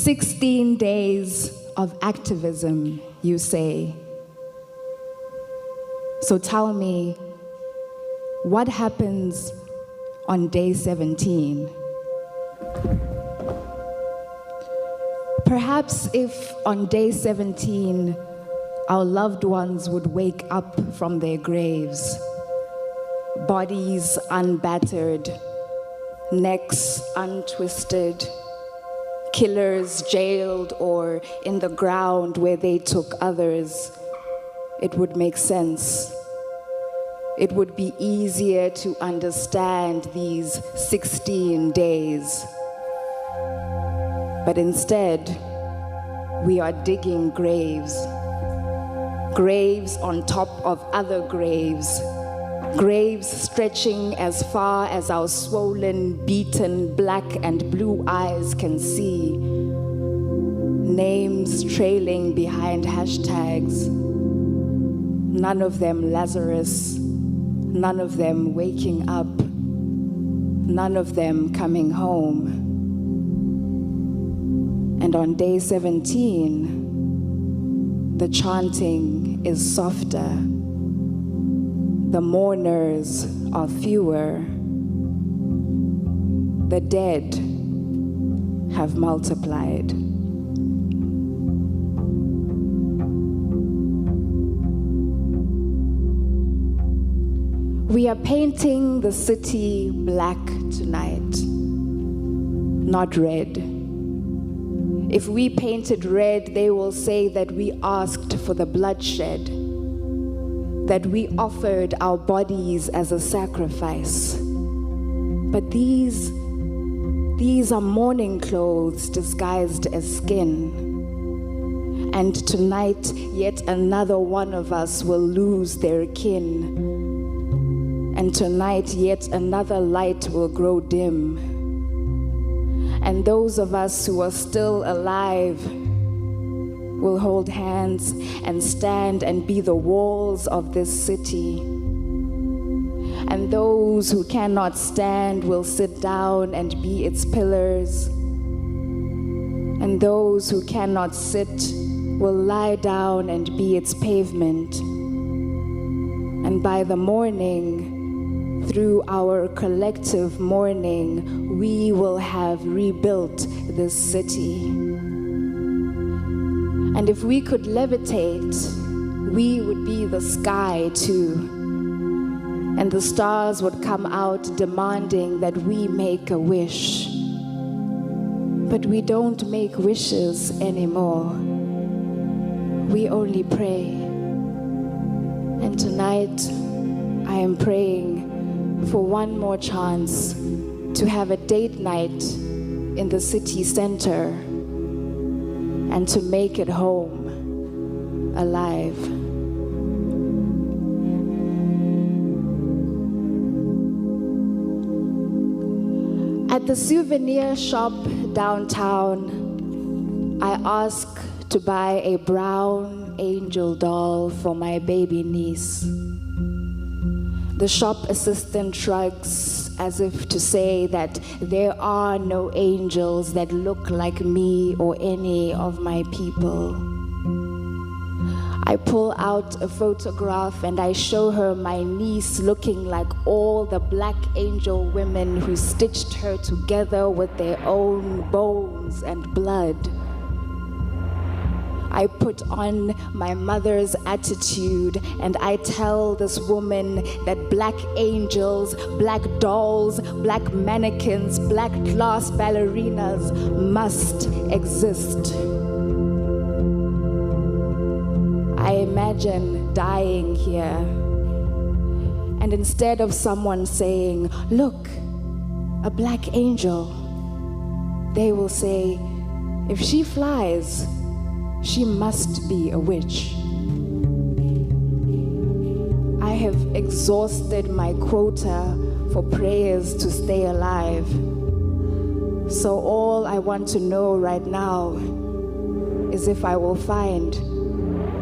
16 days of activism, you say. So tell me, what happens on day 17? Perhaps if on day 17, our loved ones would wake up from their graves, bodies unbattered, necks untwisted, killers jailed or in the ground where they took others, it would make sense. It would be easier to understand these 16 days. But instead, we are digging graves. Graves on top of other graves. Graves stretching as far as our swollen, beaten, black and blue eyes can see. Names trailing behind hashtags. None of them Lazarus, none of them waking up, none of them coming home. And on day 17, the chanting is softer. The mourners are fewer. The dead have multiplied. We are painting the city black tonight, not red. If we painted red, they will say that we asked for the bloodshed, that we offered our bodies as a sacrifice. But these are mourning clothes disguised as skin. And tonight, yet another one of us will lose their kin. And tonight, yet another light will grow dim. And those of us who are still alive will hold hands and stand and be the walls of this city. And those who cannot stand will sit down and be its pillars. And those who cannot sit will lie down and be its pavement. And by the morning, through our collective mourning, we will have rebuilt this city. And if we could levitate, we would be the sky too. And the stars would come out demanding that we make a wish. But we don't make wishes anymore. We only pray. And tonight, I am praying for one more chance to have a date night in the city center and to make it home alive. At the souvenir shop downtown, I ask to buy a brown angel doll for my baby niece. The shop assistant shrugs as if to say that there are no angels that look like me or any of my people. I pull out a photograph and I show her my niece looking like all the black angel women who stitched her together with their own bones and blood. I put on my mother's attitude and I tell this woman that black angels, black dolls, black mannequins, black glass ballerinas must exist. I imagine dying here, and instead of someone saying, "Look, a black angel," they will say, "If she flies, she must be a witch." I have exhausted my quota for prayers to stay alive. So all I want to know right now is if I will find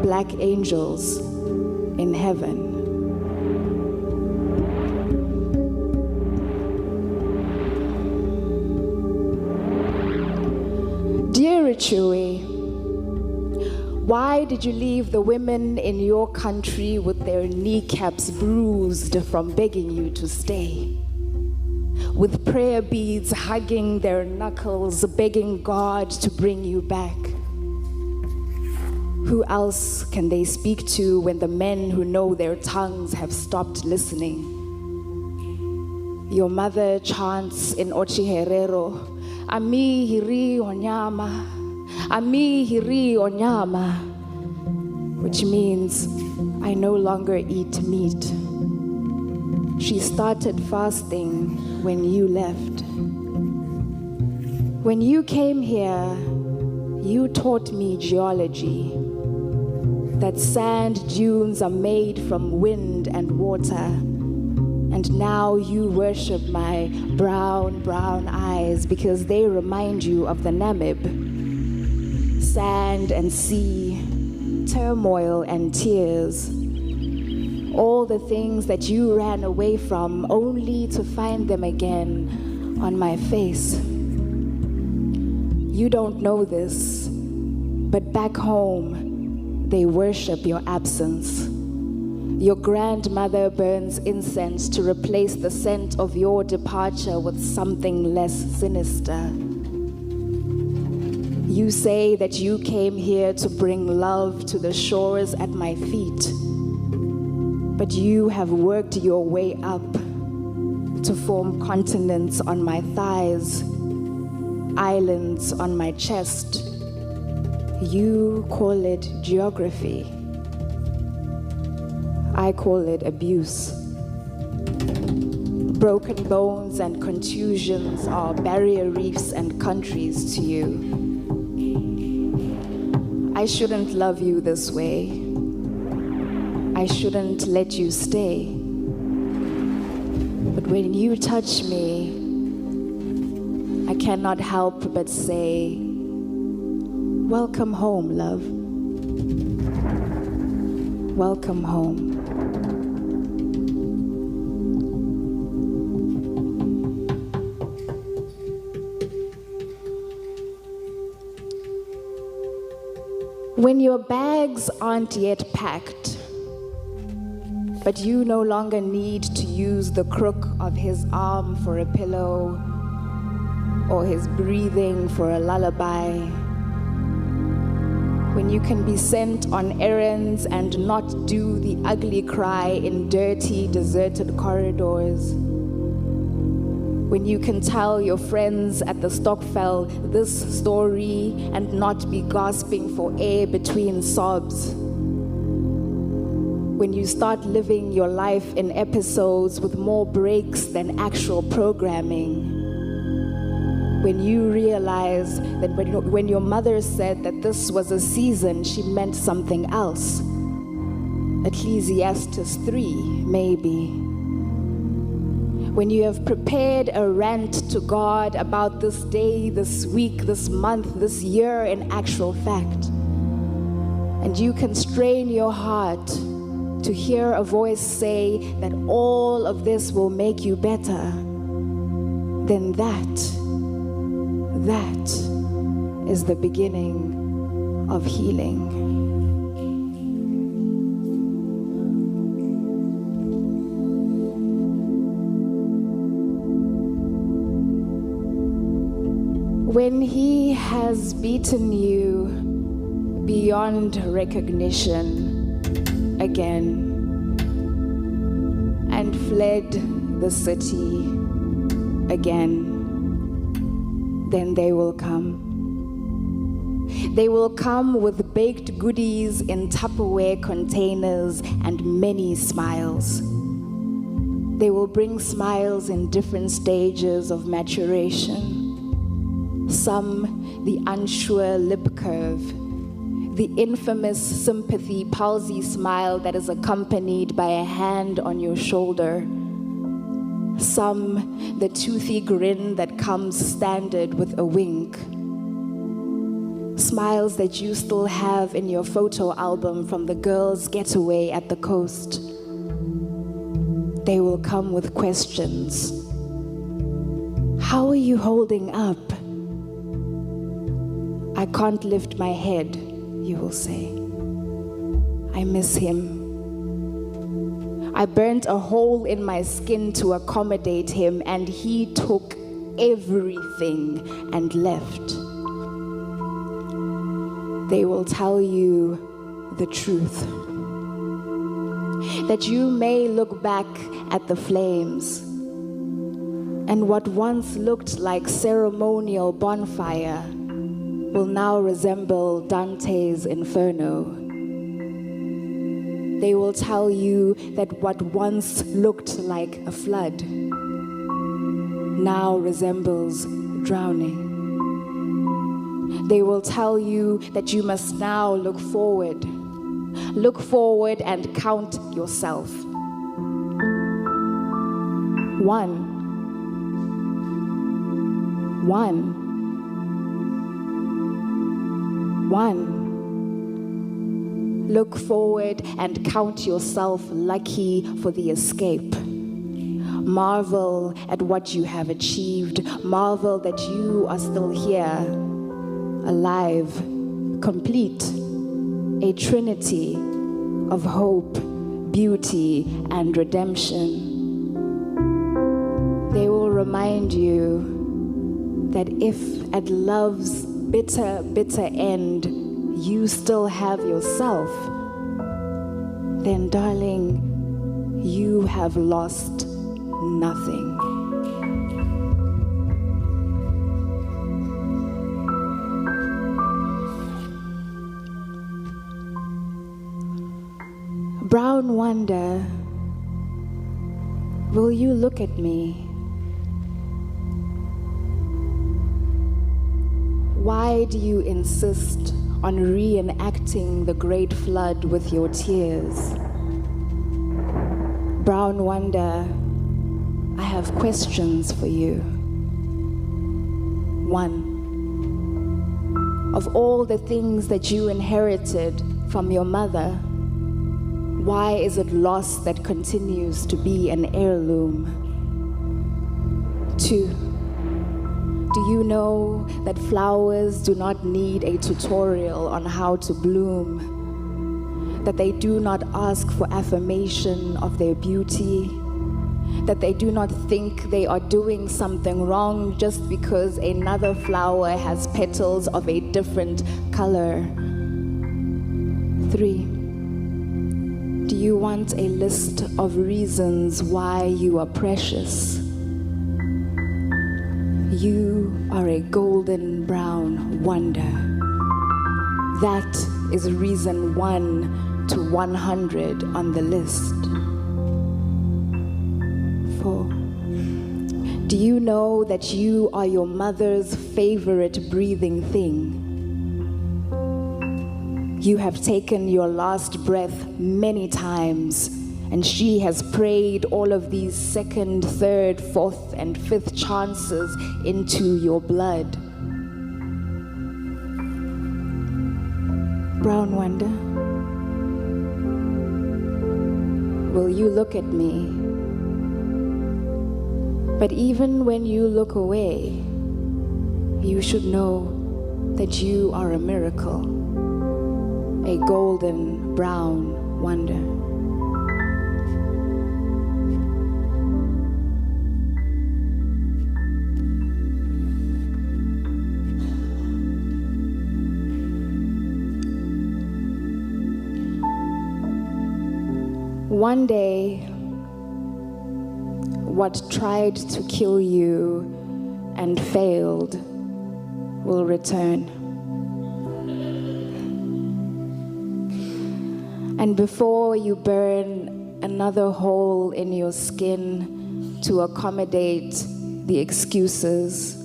black angels in heaven. Dear Chewy. Why did you leave the women in your country with their kneecaps bruised from begging you to stay? With prayer beads hugging their knuckles, begging God to bring you back. Who else can they speak to when the men who know their tongues have stopped listening? Your mother chants in Ochiherero, Ami hiri onyama, Ami hiri onyama, which means, I no longer eat meat. She started fasting when you left. When you came here, you taught me geology, that sand dunes are made from wind and water, and now you worship my brown, brown eyes because they remind you of the Namib. Sand and sea, turmoil and tears, all the things that you ran away from only to find them again on my face. You don't know this, but back home, they worship your absence. Your grandmother burns incense to replace the scent of your departure with something less sinister. You say that you came here to bring love to the shores at my feet, but you have worked your way up to form continents on my thighs, islands on my chest. You call it geography. I call it abuse. Broken bones and contusions are barrier reefs and countries to you. I shouldn't love you this way. I shouldn't let you stay. But when you touch me, I cannot help but say, welcome home, love. Welcome home. When your bags aren't yet packed, but you no longer need to use the crook of his arm for a pillow or his breathing for a lullaby, when you can be sent on errands and not do the ugly cry in dirty, deserted corridors, when you can tell your friends at the Stokvel this story and not be gasping for air between sobs, when you start living your life in episodes with more breaks than actual programming, when you realize that when your mother said that this was a season, she meant something else. Ecclesiastes 3, maybe. When you have prepared a rant to God about this day, this week, this month, this year in actual fact, and you can strain your heart to hear a voice say that all of this will make you better, then that is the beginning of healing. When he has beaten you beyond recognition again and fled the city again, then they will come. They will come with baked goodies in Tupperware containers and many smiles. They will bring smiles in different stages of maturation. Some, the unsure lip curve, the infamous sympathy palsy smile that is accompanied by a hand on your shoulder. Some, the toothy grin that comes standard with a wink. Smiles that you still have in your photo album from the girls' getaway at the coast. They will come with questions. How are you holding up? I can't lift my head, you will say. I miss him. I burnt a hole in my skin to accommodate him, and he took everything and left. They will tell you the truth. That you may look back at the flames, and what once looked like ceremonial bonfire will now resemble Dante's Inferno. They will tell you that what once looked like a flood now resembles drowning. They will tell you that you must now look forward and count yourself. 1. Look forward and count yourself lucky for the escape. Marvel at what you have achieved. Marvel that you are still here, alive, complete, a trinity of hope, beauty, and redemption. They will remind you that if at love's bitter, bitter end, you still have yourself, then darling, you have lost nothing. Brown wonder, will you look at me? Why do you insist on reenacting the great flood with your tears? Brown wonder, I have questions for you. 1. Of all the things that you inherited from your mother, why is it loss that continues to be an heirloom? 2. Do you know that flowers do not need a tutorial on how to bloom? That they do not ask for affirmation of their beauty? That they do not think they are doing something wrong just because another flower has petals of a different color? 3. Do you want a list of reasons why you are precious? You are a golden brown wonder. That is reason 1 to 100 on the list. 4. Do you know that you are your mother's favorite breathing thing? You have taken your last breath many times, and she has prayed all of these 2nd, 3rd, 4th, and 5th chances into your blood. Brown wonder, will you look at me? But even when you look away, you should know that you are a miracle, a golden brown wonder. One day, what tried to kill you and failed will return. And before you burn another hole in your skin to accommodate the excuses,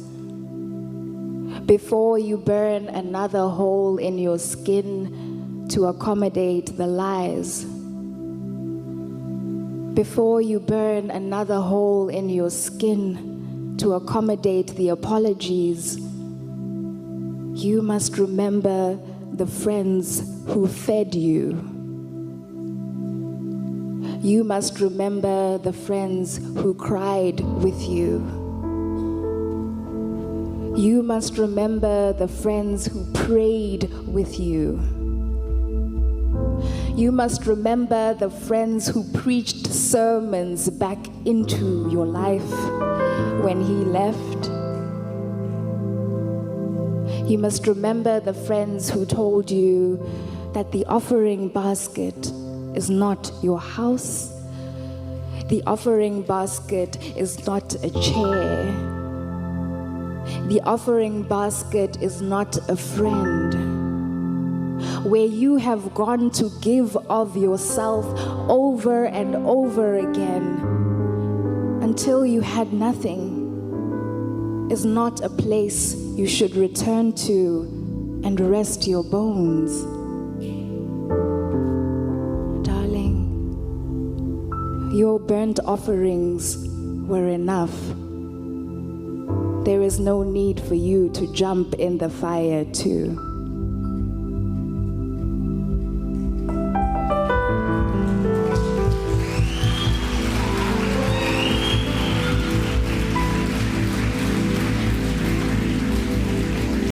before you burn another hole in your skin to accommodate the lies, before you burn another hole in your skin to accommodate the apologies, you must remember the friends who fed you. You must remember the friends who cried with you. You must remember the friends who prayed with you. You must remember the friends who preached sermons back into your life when he left. You must remember the friends who told you that the offering basket is not your house. The offering basket is not a chair. The offering basket is not a friend. Where you have gone to give of yourself over and over again until you had nothing is not a place you should return to and rest your bones. Darling, your burnt offerings were enough. There is no need for you to jump in the fire too.